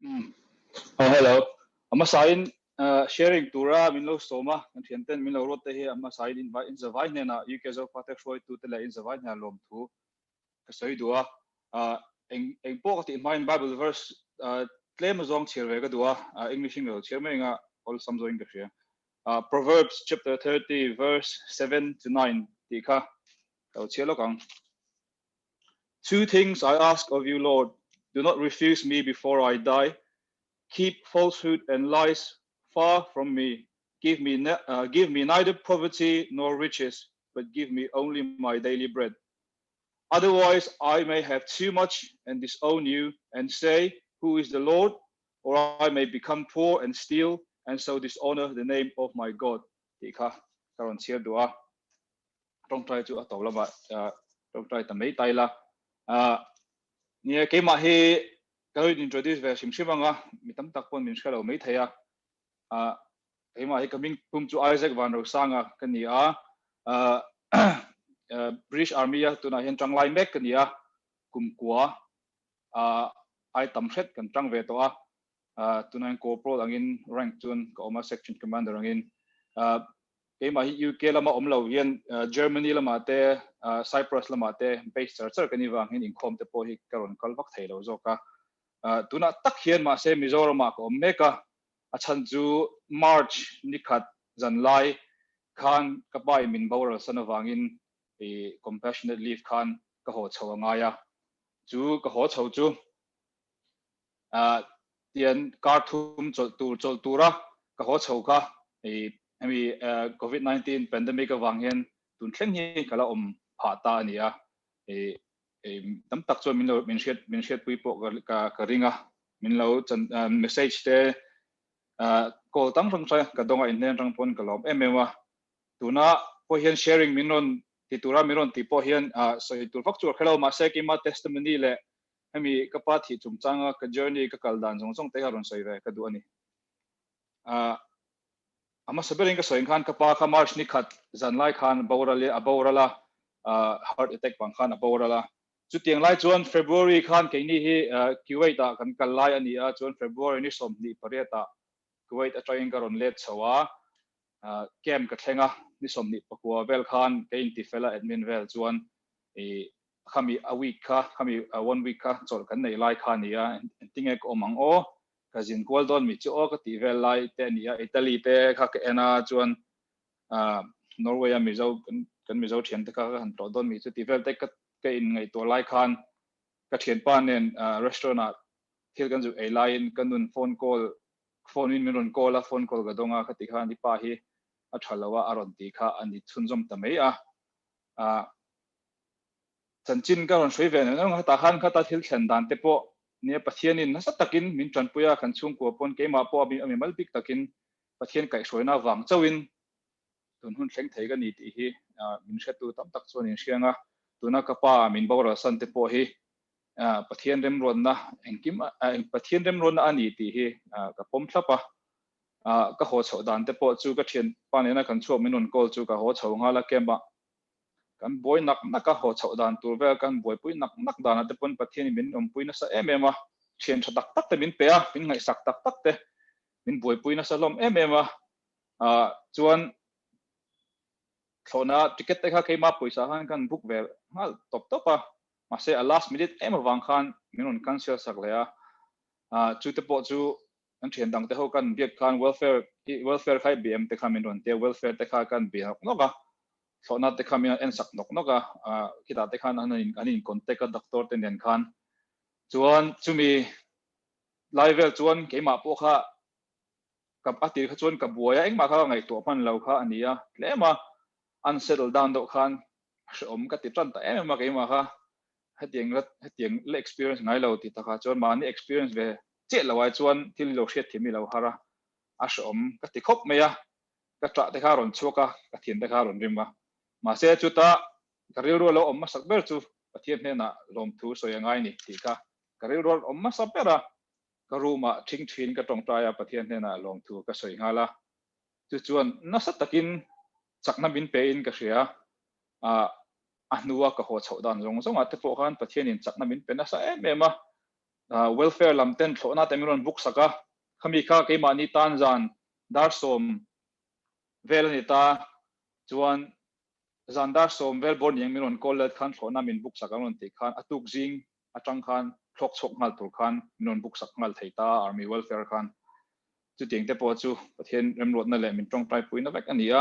Mm. Oh, hello. I'm sign sharing tura minlo soma and tienten minlo rote here. I'm sign in the vine na you can Zofate show to the in the vine lom tu. Kasoi dua. En pocket in my Bible verse claim zong chirve dua English ngo chirmenga all some zo English here. Proverbs chapter 30 verse 7 to 9. Tika. Two things I ask of you, Lord. Do not refuse me before I die. Keep falsehood and lies far from me. Give me neither poverty nor riches, but give me only my daily bread. Otherwise, I may have too much and disown you and say, who is the Lord? Or I may become poor and steal and so dishonor the name of my God. Tika karon sia dua. Don't try to atolaba. Don't try to make taila. Nia kema he kalau introduce về sim simanga mitam takpon min skalo mai thaya kema he coming pum to Isaac Vanrosanga kania British Army tu na hen trang lai mek kania kum kwa ai tam set kan trang ve to tu na corporal angin rank tun ko ma section commander angin kema hi UK lama omlo yen Germany lama te Cyprus lama te base searcher kani wang hin Inkhawmah te po hi karon kalvak thailo zoka tuna tak hian ma se Mizoram ma ko meka achan chu March nikhat zanlai khan kapai min bawral sanawangin e compassionate leave khan ka ho chawanga ya chu ka ho chaw chu tian karthum chol tura ka ho chaw ka e ami COVID-19 pandemic awanghen tun thleng hi kala phata ania e tam tak chu min shet pui po ka ringa min lo chan message te call tang rang sa ka donga in nen rang pon kalom emewa tuna po hian sharing minon titura minon ti po hian so tur fak chu khelo ma se ki ma testimony le ami kapa thi chungchanga ka journey ka kaldan jong te haron soi ve ka du ani ama sabering ka soin khan kapa kha march ni khat zanlai khan bawrala heart attack pang khan bawrala chu tiang lai chuan February khan ke ni hi Kuwait ta kan kalai ani a chuan February ni som ni pareta Kuwait a trying karon let chawa kem ka thlenga ni som ni pakua vel khan ke inti fela admin vel chuan e khami a week kha khami 1 week kha chol kan nei lai khan nia tinge ko mang o kazin kwal don mi chu o ka ti vel lai te nia Italy te kha ke ena chuan Norway mi zo kan mi zo thian te kha han to don mi chu ti vel te ka in ngai to lai khan ka thian pan nen restaurant thil kan zu a line kan nun phone in miron call a phone call ga donga ka ti kha ni pa hi a thalawa aron ti kha ani chunjom ta mei a chanchin ka ron soi ve na ta khan kha ta thil thlan dan te po ne pathian in sa takin min tran puya kan chung ko pon ke ma po ami mal bik takin pathian kai soina wang chawin tun hun thleng thei ga ni ti hi min shetu tam tak chuan in hrianga tuna ka pa min bawra san te po hi pathian rem ron na engkim pathian rem ron na ani ti hi ka pom thlapa ka ho chho dan te po chu ka thian panena kan chu minun kol chu ka ho chho nga la kemba kan boy nak ka ho chho dan tur ve kan boy pui nak dan te pon pathian min pui na sa emema thian thatak tak te min pe a min ngai sak tak tak te min boy pui na sa lom emema chuan thona ticket te kha ke ma poisa han kan book ve hal top a ma se a last minute em awang khan minun cancel sak le a chu te po chu an thian dang te ho kan biak khan welfare khai bm te kha minun te welfare te kha kan bi no ka thona te kha min en sak nok ka kita te khan anin contact ka doctor te nen khan chuan chumi live chuan ke ma po kha kap ati kha chuan ka buaya eng ma kha ngai to pan lo kha ania lema unsettled down do khan om ka ti tran ta em ma ke ma kha hatiang le experience ngai lo ti ta kha chuan ma ni experience ve che lawai chuan thil lo hriat thimi lo hara om ka ti khop meya ka tra te kha ron choka ka thian te kha ron rimwa ma se chu ta ka ro lo om ma sak ber chu pathian ne na lom thu soya ngai ni ti ka ka ro om ma sa pera ka ruma thing thin ka tong ta ya pathian ne na lom thu ka soi ngala chu chuan na sa takin chakna min pe in ka hria nuwa ka ho chho dan zong ate po khan pathian in chakna min pe na sa em ema welfare lam ten thona te miron book saka khami kha ke mani tan jan dar som vel ni ta chuan zandar som vel bon yang miron kollet khan thona min book saka ron ti khan atuk jing atang khan thlok chok ngal tur khan miron book sak ngal theita army welfare khan chu ting te po chu pathian rem rot na le min tong pai puina vek ania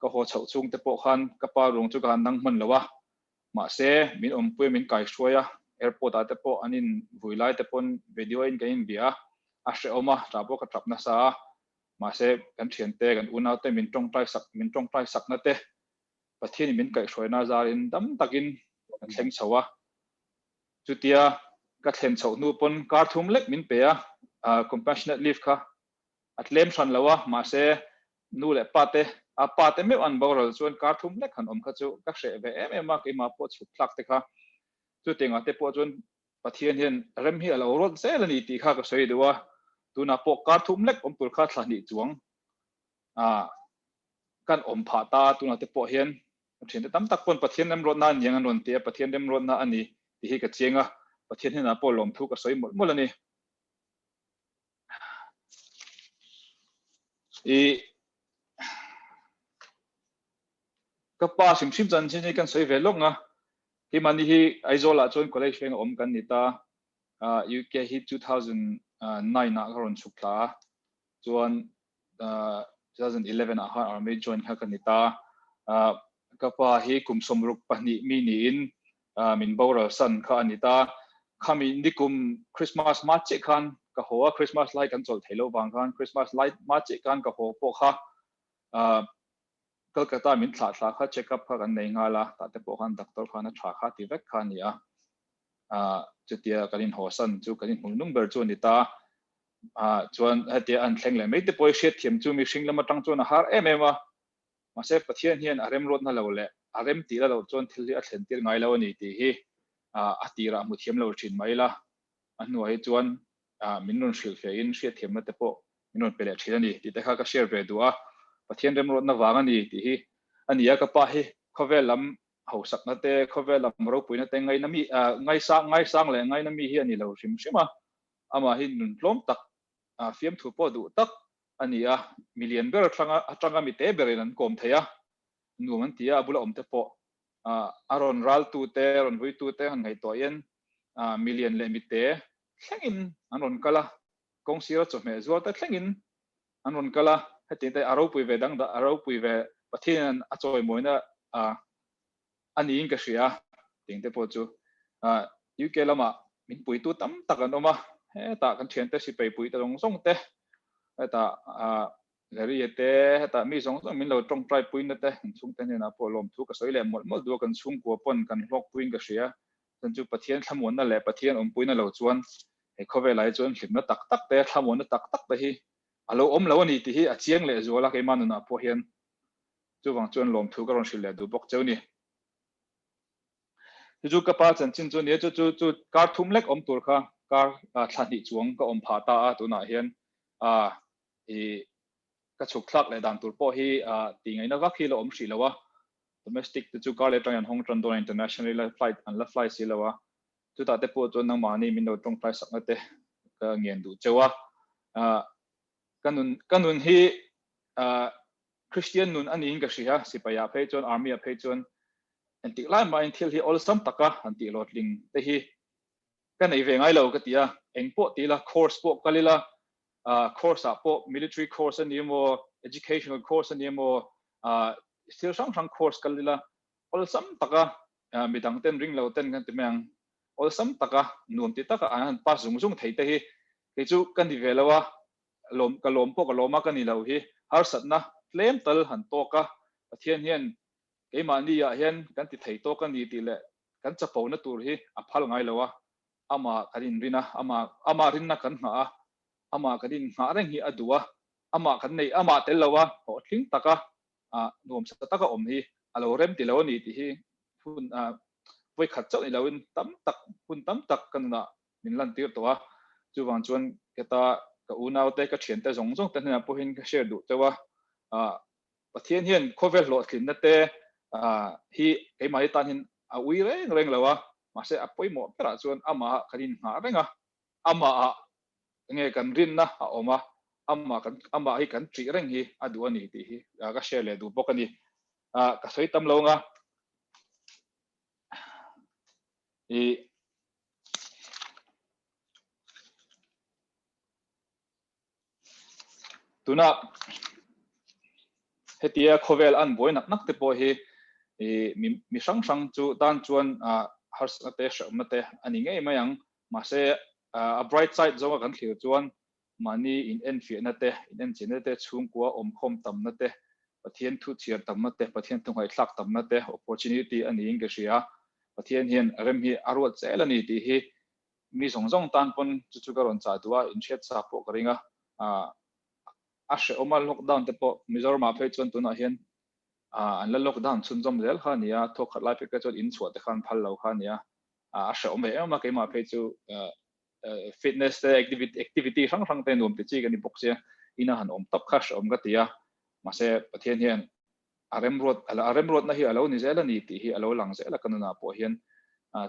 ka ho chho chung te po khan ka pa rong chu kan nang man lawa ma se min pui min kai shwaya airport ate po anin vuilai te pon video in game bia a hre oma ta po ka trap na sa ma se kan thian te kan unau te min tong pai sak na te pathian min kai shwai na zarin dam takin kan thleng chawa chutia ka thlen chho nu pon kar thum lek min pe a compassionate leave kha atlem than lawa ma se nu le pate me an boral chuan kar thum lek han om kha chu ka hre ve em ma ki ma po chu thlak te kha chu tenga te po chuan pathian hian rem hi alo rot zel ani ti kha ka sei dewa tuna po kar thum lek om tur kha thlani chuang kan om pha ta tuna te po hian thin te tam tak pon pathian nem rot na niang an ron te pathian dem rot na ani ti hi ka chenga pathian hian a po lom thu ka sei mol ani i kapa sim chan chen kan sei ve longa hi mani hi aizola chon college feng om kan nita UK hi 2009 na ron chukla chuan 2011 a ha army join kha kan nita kapa hi kum somruk pani mi ni in min bora san kha anita khami nikum Christmas ma che khan ka ho Christmas light kan chol thelo bang khan Christmas light ma che khan ka ho po kha Kolkata min thla kha check up kha kan nei nga la ta te po khan doctor khan a thla kha ti vek khan ya chutia kanin hosan chu kanin hung number chu ni ta chuan hatia an thleng le mai te poi shet thiam chu mi hring lama tang chuan a har em ma se pathian hian arem rot na lo le arem ti la lo chuan thil hi a thlen tir ngai lo ni ti hi atira mu thiam lo thin mai la anu ai chuan min non shil fe in shet thiam na te po min non pele thila ni ti te kha ka share ve duwa pathian rem rot na wanga ni ti hi ania ka pa hi khovelam ho sak na te khovelam ro puina te ngai na mi ngai sang le ngai na mi hi ani lo sim sima ama hi nun hlom tak fiam thu po du tak ania million ber atanga mi te berin an kom theya numan tia bula om te po aron ral tu te ron vui tu te han ngai to yen million le mi te thlengin anon kala kong sira chome zo ta thlengin anon kala heti te aro pui ve dang da aro pui ve pathian a choi moina ani in ka hria ting te po chu UK lama min pui tu tam tak an oma he ta kan thian te si pe pui ta rong song te ta leri te ta mi song song min lo tong trai pui na te chung te na po lom thu ka soi le mol du kan chung ko pon kan lok pui ka hria tan chu pathian thamon na le pathian om pui na lo chuan he khove lai chuan hlim na tak tak te thamon na tak tak te hi alo om lo ni ti hi a chiang le zola ke manuna po hian chu wang chuan lom thu ka ron hrile du bok cheu ni chu ka pa chan chin chu ni chu kar thum lek om tur kha kar thlani chuang ka om pha ta a tuna hian i ka chuk thlak le dan tur po hi ti ngai na wa khi lo om hri lawa domestic chu kar le tang hong tran do international flight an la flight si lawa chu ta te po chu nang ma ni min lo tong flight sak na te ka ngien du chewa kanun hi Christian nun ani in ka hria sipaya phei chon army a phei chon anti lai ma in thil hi all sam taka anti lotling te hi kan ei ve ngai lo ka tia engpo ti la course po kalila course a po military course ani mo educational course ani mo still sang course kalila all sam taka midang ten ring lo ten kan timang all sam taka nuam ti taka an pa zung thei te hi ke chu kan di velawa lom po ka loma kan ni lo hi har satna flem tal han to ka pathian hian ke mani ya hian kan ti thei to kan ni ti le kan chapo na tur hi a phal ngai lawa ama karin rina ama rinna kan ha ama karin ha reng hi adua ama kan nei ama tel lawa ho thing taka nom sa taka om hi alo rem ti lo ni ti hi phun voi khat chau ni lawin tam tak kan na min lan tir to chu wang chuan keta ka unau te ka thian te zong te na po hin ka share du tewa pathian hian khovel lo thin na te hi ke mai tan hin a ui reng lawa ma se apoi mo pra chuan ama kharin ha renga ama nge kan rin na oma ama hi kan tri reng hi adu ani ti hi ka share le du bokani ka soi tam lo nga e tuna hetia khovel an boy nak te po hi mi sang chu dan chuan hars te shamate ani nge mayang ma se a bright side zo kan thlir chuan mani in en fi na te in en chin te chung kwa om khom tam na te pathian thu chiar tam na te pathian tu ngai thlak tam na te opportunity ani ing ge ria pathian hian rem hi arwat chel ani ti hi mi zong tan pon chu chu karon cha duwa in chat sa po karinga a she omal lockdown te po mizoram a phei chon tuna hian an la lockdown chun jom zel kha nia thok khat lai pe ka chon in chhuat te khan phal lo kha nia a she ome ema ke ma phei chu fitness te activity sang te nom te chi kan ni bokse ina han om top kha om ga tia ma se pathian hian arem rot na hi alo ni zela ni ti hi alo lang zela kanuna po hian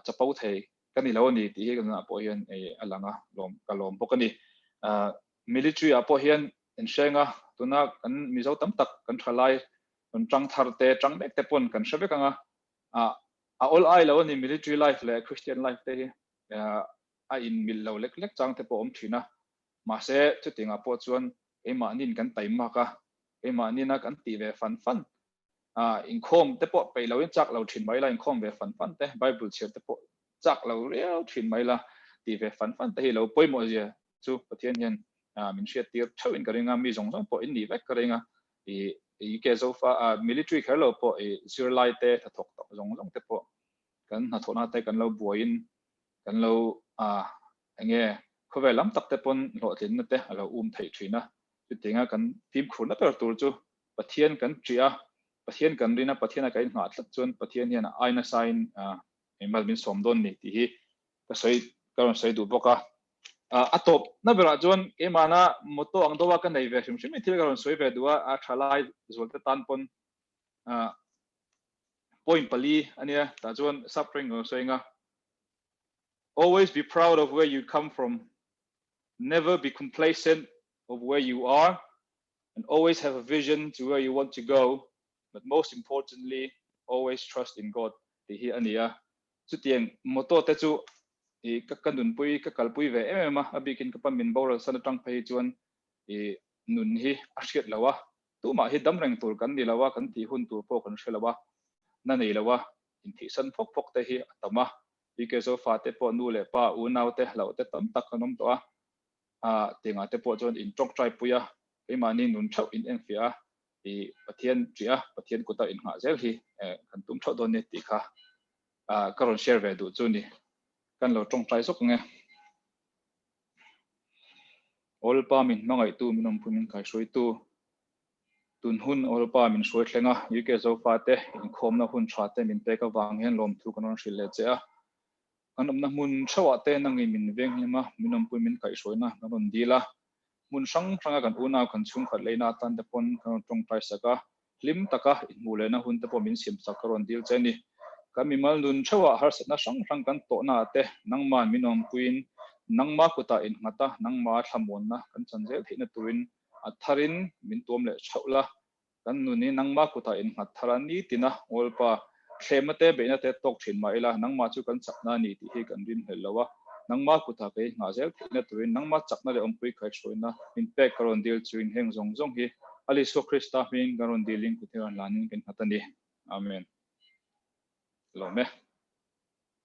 chapau thei kan ni lo ni ti hi kanuna po hian alanga lom kalom bokani military a po hian in shenga tuna kan mizo tam tak kan thalai kan tang thar te tang mek te pon kan shabe kanga a all ai lo ni military life le christian life te hi a in mil lo lek lek chang te po om thina ma se chu tinga po chuan ema nin kan taima ka ema nina kan ti ve fan inkhawm te po pe lo in chak lo thin mai la inkhawm ve fan te bible cher te po chak lo real thin mai la ti ve fan te hi lo poimo je chu pathian hian min hriat tir thawin karinga mi zong po in ni vek karinga i ke zofa military khelo po zir lai te thok tok zong te po kan na thona te kan lo buain kan lo ange khove lam tak te pon lo tin na te alo thei thina chu tinga kan tim khurna per tur chu pathian kan tria pathian kan rina pathian ka in nga tlat chun pathian hian aina sign emal min somdon ni ti hi ka soi karon soi du boka atop na bera chuan emana moto ang dowa kan nei ve hrim hrim thil karon soi ve duwa a thalai zolte tan pon point pali ania ta chuan suffering soinga always be proud of where you come from never be complacent of where you are and always have a vision to where you want to go but most importantly always trust in God ti hi ania chu tiang moto te chu ka kanun pui ka kalpui ve ema abikin ka pamin bor san tang phei chuan nun hi a hriat lawa tu ma hi dam reng tur kan ni lawa kan ti hun tur po kan hrelawa na nei lawa in thi san phok te hi atama ike Zofate po nu le pa u nau te lo te tam tak kanom to tinga te po chuan in tok trai puya emani nun thau in enfia pathian tria pathian kuta in nga zel hi kan tum tho don ne ti kha karon share ve du chu ni kan lo tong trai sok nge ol pa min mangai tu minom pumin kai soi tu tun hun ol pa min soi thlenga ike Zofate Inkhawmah hun thate min te ka wang hen lom thu kanon hri le che kan omna mun thawa te nangi min veng hima minom pumin kai soina kanon dila mun sang kan una kan chung khat leina tan te pon kan tong trai saka lim taka in mule na hun te po min sim sak karon dil cheni kami mal nun thawa har satna sang kan to na te nangman minom puin nangma kuta in ngata nangma thamon na kan chanjel thina tuin atharin min tom le chaula kan nuni nangma kuta in ngatharani tina olpa thlemate beina te tok thin maila nangma chu kan chakna ni ti hi kan rin helawa nangma kuta ke nga zel thina tuin nangma chakna le ompui khai soina in pe karon dil chuin heng zong hi ali so krista min karon diling kutiran lanin ken hatani amen lo me